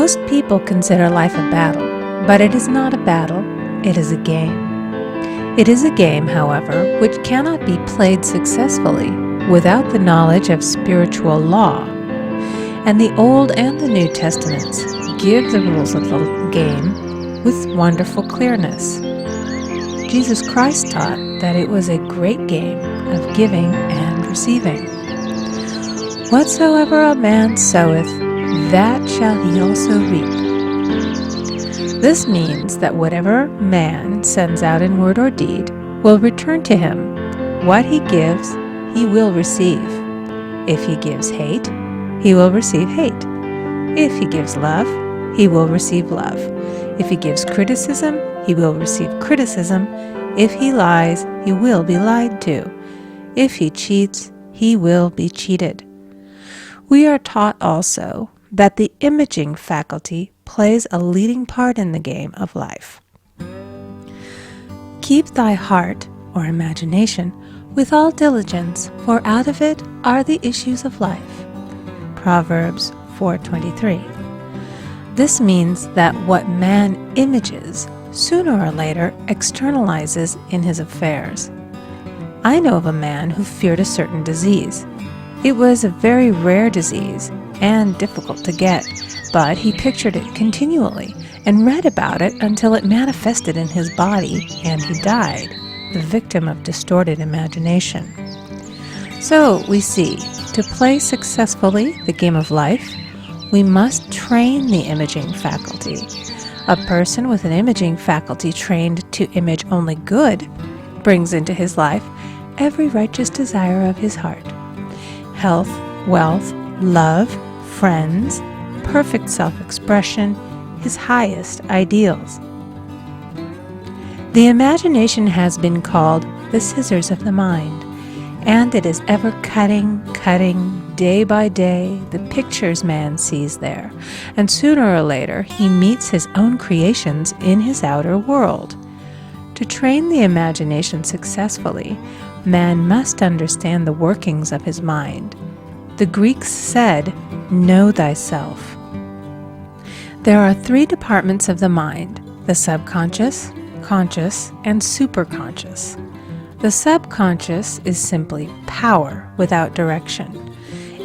Most people consider life a battle, but it is not a battle, it is a game. It is a game, however, which cannot be played successfully without the knowledge of spiritual law. And the Old and the New Testaments give the rules of the game with wonderful clearness. Jesus Christ taught that it was a great game of giving and receiving. Whatsoever a man soweth, that shall he also reap. This means that whatever man sends out in word or deed will return to him. What he gives, he will receive. If he gives hate, he will receive hate. If he gives love, he will receive love. If he gives criticism, he will receive criticism. If he lies, he will be lied to. If he cheats, he will be cheated. We are taught also that the imaging faculty plays a leading part in the game of life. Keep thy heart, or imagination, with all diligence, for out of it are the issues of life. Proverbs 4:23. This means that what man images, sooner or later externalizes in his affairs. I know of a man who feared a certain disease. It was a very rare disease and difficult to get, but he pictured it continually and read about it until it manifested in his body and he died, the victim of distorted imagination. So we see, to play successfully the game of life, we must train the imaging faculty. A person with an imaging faculty trained to image only good brings into his life every righteous desire of his heart. Health, wealth, love, friends, perfect self-expression, his highest ideals. The imagination has been called the scissors of the mind, and it is ever cutting, day by day, the pictures man sees there, and sooner or later he meets his own creations in his outer world. To train the imagination successfully, man must understand the workings of his mind. The Greeks said, "Know thyself." There are three departments of the mind: the subconscious, conscious, and superconscious. The subconscious is simply power without direction.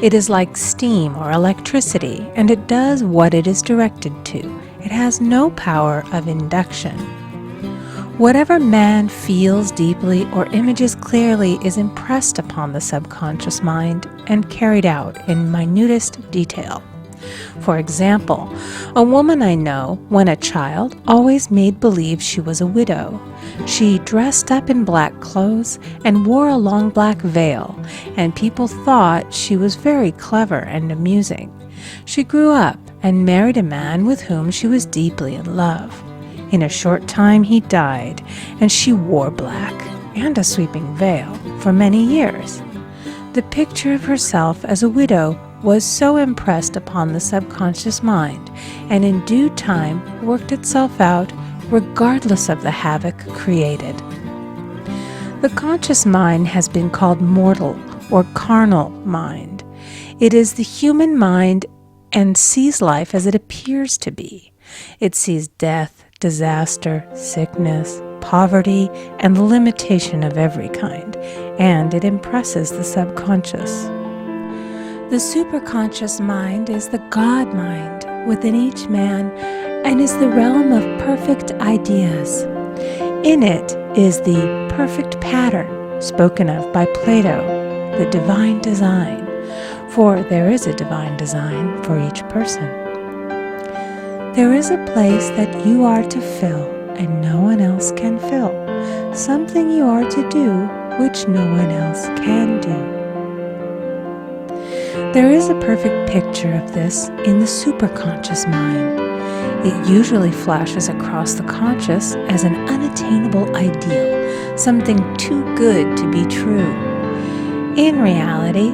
It is like steam or electricity, and it does what it is directed to. It has no power of induction. Whatever man feels deeply or images clearly is impressed upon the subconscious mind and carried out in minutest detail. For example, a woman I know, when a child, always made believe she was a widow. She dressed up in black clothes and wore a long black veil, and people thought she was very clever and amusing. She grew up and married a man with whom she was deeply in love. In a short time he died, and she wore black and a sweeping veil for many years. The picture of herself as a widow was so impressed upon the subconscious mind, and in due time worked itself out regardless of the havoc created. The conscious mind has been called mortal or carnal mind. It is the human mind and sees life as it appears to be. It sees death, disaster, sickness, poverty, and limitation of every kind, and it impresses the subconscious. The superconscious mind is the God mind within each man and is the realm of perfect ideas. In it is the perfect pattern spoken of by Plato, the divine design, for there is a divine design for each person. There is a place that you are to fill and no one else can fill, something you are to do which no one else can do. There is a perfect picture of this in the superconscious mind. It usually flashes across the conscious as an unattainable ideal, something too good to be true. In reality,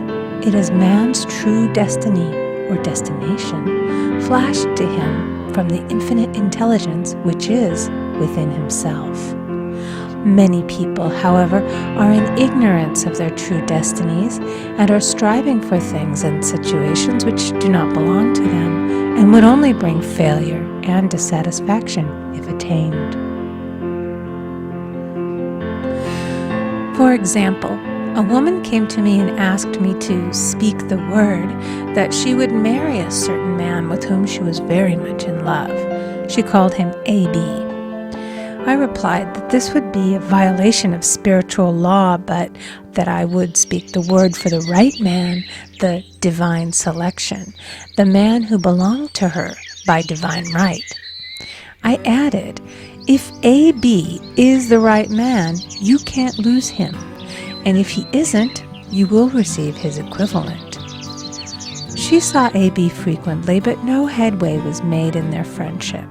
it is man's true destiny or destination flashed to him from the infinite intelligence which is within himself. Many people, however, are in ignorance of their true destinies and are striving for things and situations which do not belong to them and would only bring failure and dissatisfaction if attained. For example, a woman came to me and asked me to speak the word that she would marry a certain man with whom she was very much in love. She called him A.B. I replied that this would be a violation of spiritual law, but that I would speak the word for the right man, the divine selection, the man who belonged to her by divine right. I added, if A.B. is the right man, you can't lose him, and if he isn't, you will receive his equivalent. She saw A.B. frequently, but no headway was made in their friendship.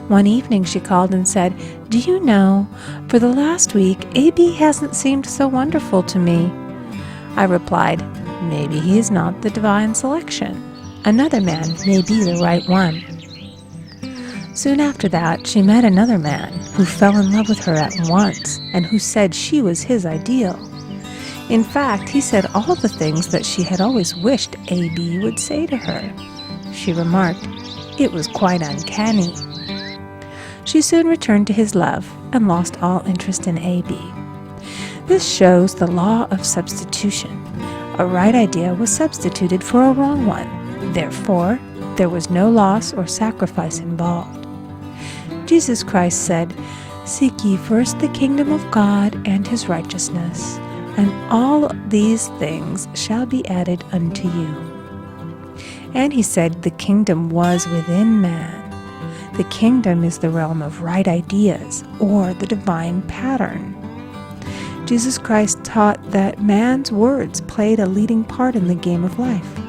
One evening she called and said, "Do you know, for the last week, A.B. hasn't seemed so wonderful to me." I replied, "Maybe he is not the divine selection. Another man may be the right one." Soon after that, she met another man who fell in love with her at once and who said she was his ideal. In fact, he said all the things that she had always wished A.B. would say to her. She remarked, "It was quite uncanny." She soon returned to his love and lost all interest in A.B. This shows the law of substitution. A right idea was substituted for a wrong one. Therefore, there was no loss or sacrifice involved. Jesus Christ said, "Seek ye first the kingdom of God and his righteousness, and all these things shall be added unto you." And he said the kingdom was within man. The kingdom is the realm of right ideas, or the divine pattern. Jesus Christ taught that man's words played a leading part in the game of life.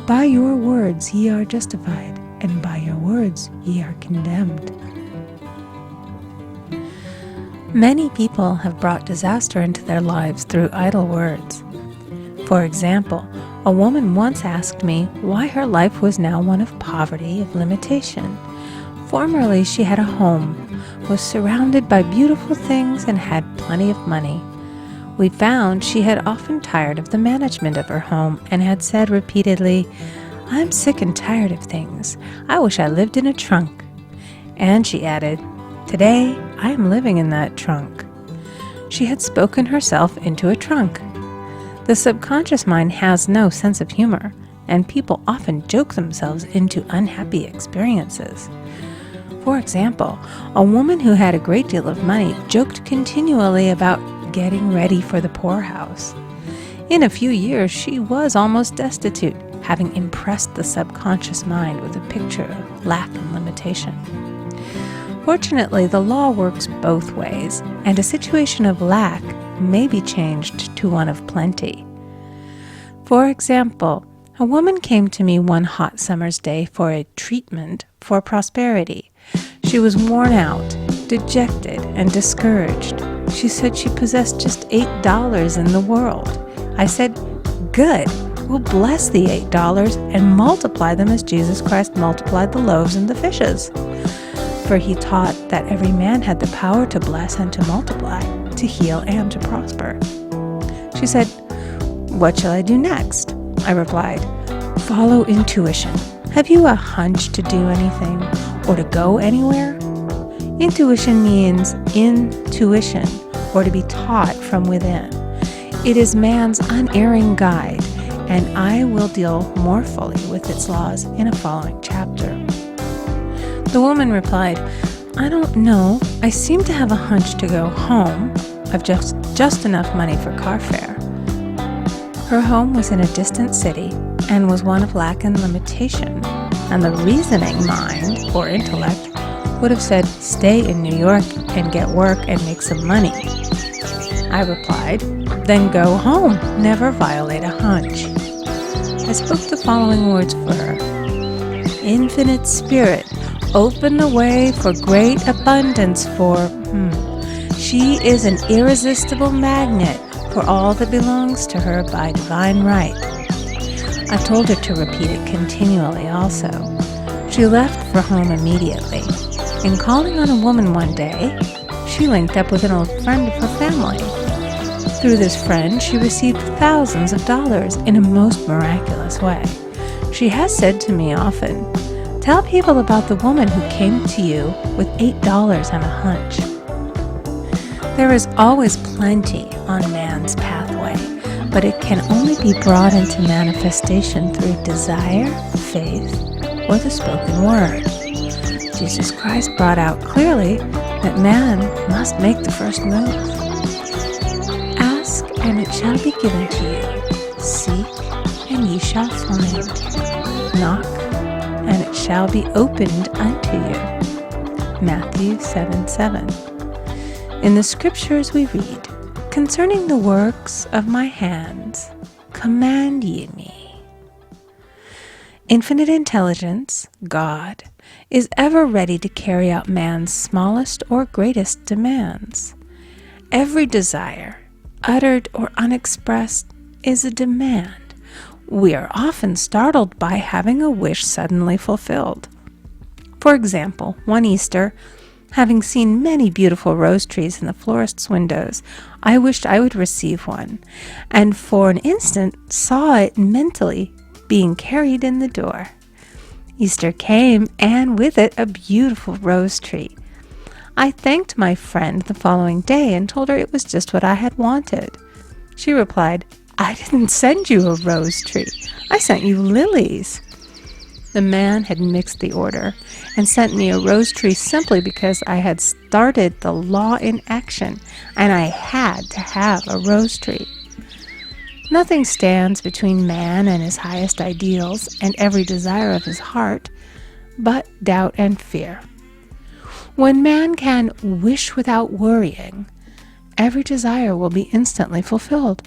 By your words ye are justified, and by your words ye are condemned. Many people have brought disaster into their lives through idle words. For example, a woman once asked me why her life was now one of poverty, of limitation. Formerly, she had a home, was surrounded by beautiful things, and had plenty of money. We found she had often tired of the management of her home and had said repeatedly, "I'm sick and tired of things. I wish I lived in a trunk." And she added, "Today, I am living in that trunk." She had spoken herself into a trunk. The subconscious mind has no sense of humor, and people often joke themselves into unhappy experiences. For example, a woman who had a great deal of money joked continually about getting ready for the poorhouse. In a few years, she was almost destitute, having impressed the subconscious mind with a picture of lack and limitation. Fortunately, the law works both ways, and a situation of lack may be changed to one of plenty. For example, a woman came to me one hot summer's day for a treatment for prosperity. She was worn out, dejected, and discouraged. She said she possessed just $8 in the world. I said, "Good, we'll bless the $8 and multiply them as Jesus Christ multiplied the loaves and the fishes." For he taught that every man had the power to bless and to multiply, to heal and to prosper. She said, "What shall I do next?" I replied, "Follow intuition. Have you a hunch to do anything or to go anywhere?" Intuition means intuition, or to be taught from within. It is man's unerring guide, and I will deal more fully with its laws in a following chapter. The woman replied, "I don't know. I seem to have a hunch to go home. I've just enough money for car fare." Her home was in a distant city and was one of lack and limitation, and the reasoning mind, or intellect, would have said, "Stay in New York and get work and make some money." I replied, "Then go home. Never violate a hunch." I spoke the following words for her. "Infinite Spirit, open the way for great abundance for..." She is an irresistible magnet for all that belongs to her by divine right. I told her to repeat it continually also. She left for home immediately, and calling on a woman one day, she she linked up with an old friend of her family. Through this friend, she received thousands of dollars in a most miraculous way. She has said to me often, "Tell people about the woman who came to you with $8 and a hunch." There is always plenty on man's pathway, but it can only be brought into manifestation through desire, faith, or the spoken word. Jesus Christ brought out clearly that man must make the first move. Ask, and it shall be given to you. Seek, and ye shall find. Knock, and it shall be opened unto you. Matthew 7:7. In the scriptures we read, "Concerning the works of my hands, command ye me." Infinite intelligence, God, is ever ready to carry out man's smallest or greatest demands. Every desire, uttered or unexpressed, is a demand. We are often startled by having a wish suddenly fulfilled. For example, one Easter, having seen many beautiful rose trees in the florist's windows, I wished I would receive one, and for an instant saw it mentally being carried in the door. Easter came, and with it a beautiful rose tree. I thanked my friend the following day and told her it was just what I had wanted. She replied, "I didn't send you a rose tree. I sent you lilies." The man had mixed the order and sent me a rose tree simply because I had started the law in action and I had to have a rose tree. Nothing stands between man and his highest ideals and every desire of his heart but doubt and fear. When man can wish without worrying, every desire will be instantly fulfilled.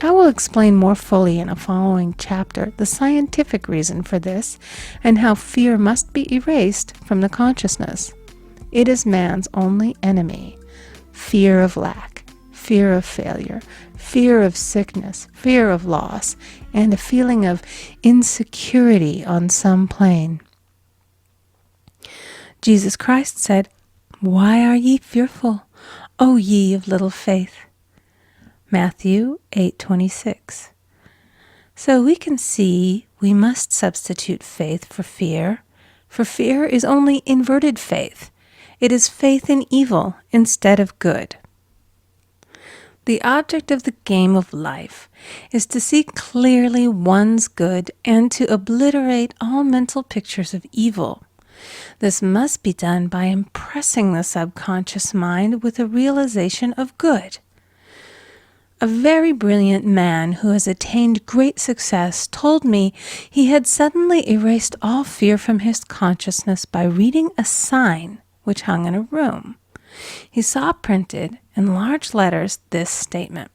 I will explain more fully in a following chapter the scientific reason for this and how fear must be erased from the consciousness. It is man's only enemy. Fear of lack, fear of failure, fear of sickness, fear of loss, and a feeling of insecurity on some plane. Jesus Christ said, "Why are ye fearful, O ye of little faith?" Matthew 8:26. So we can see we must substitute faith for fear is only inverted faith. It is faith in evil instead of good. The object of the game of life is to see clearly one's good and to obliterate all mental pictures of evil. This must be done by impressing the subconscious mind with a realization of good. A very brilliant man who has attained great success told me he had suddenly erased all fear from his consciousness by reading a sign which hung in a room. He saw printed in large letters this statement: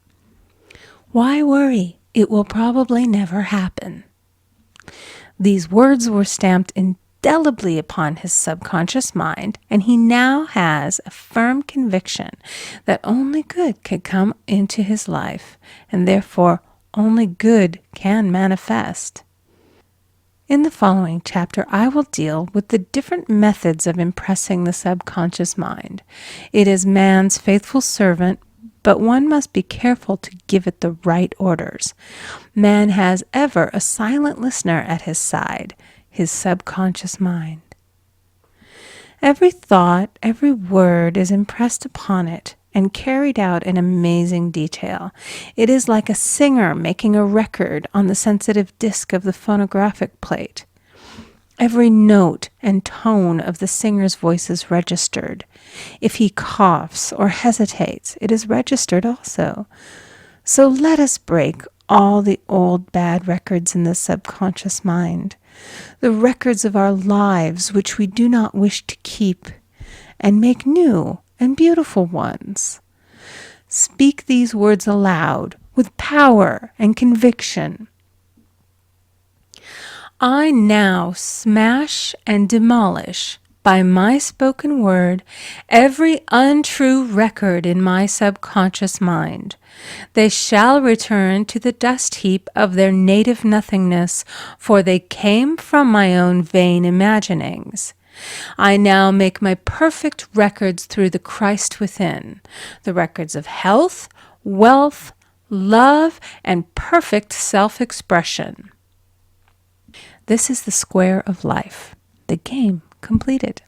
"Why worry? It will probably never happen." These words were stamped indelibly upon his subconscious mind, and he now has a firm conviction that only good could come into his life, and therefore only good can manifest. In the following chapter, I will deal with the different methods of impressing the subconscious mind. It is man's faithful servant, but one must be careful to give it the right orders. Man has ever a silent listener at his side, his subconscious mind. Every thought, every word is impressed upon it and carried out in amazing detail. It is like a singer making a record on the sensitive disc of the phonographic plate. Every note and tone of the singer's voice is registered. If he coughs or hesitates, it is registered also. So let us break all the old bad records in the subconscious mind, the records of our lives which we do not wish to keep, and make new and beautiful ones. Speak these words aloud with power and conviction. I now smash and demolish by my spoken word every untrue record in my subconscious mind. They shall return to the dust heap of their native nothingness, for they came from my own vain imaginings. I now make my perfect records through the Christ within, the records of health, wealth, love, and perfect self-expression. This is the square of life, the game completed.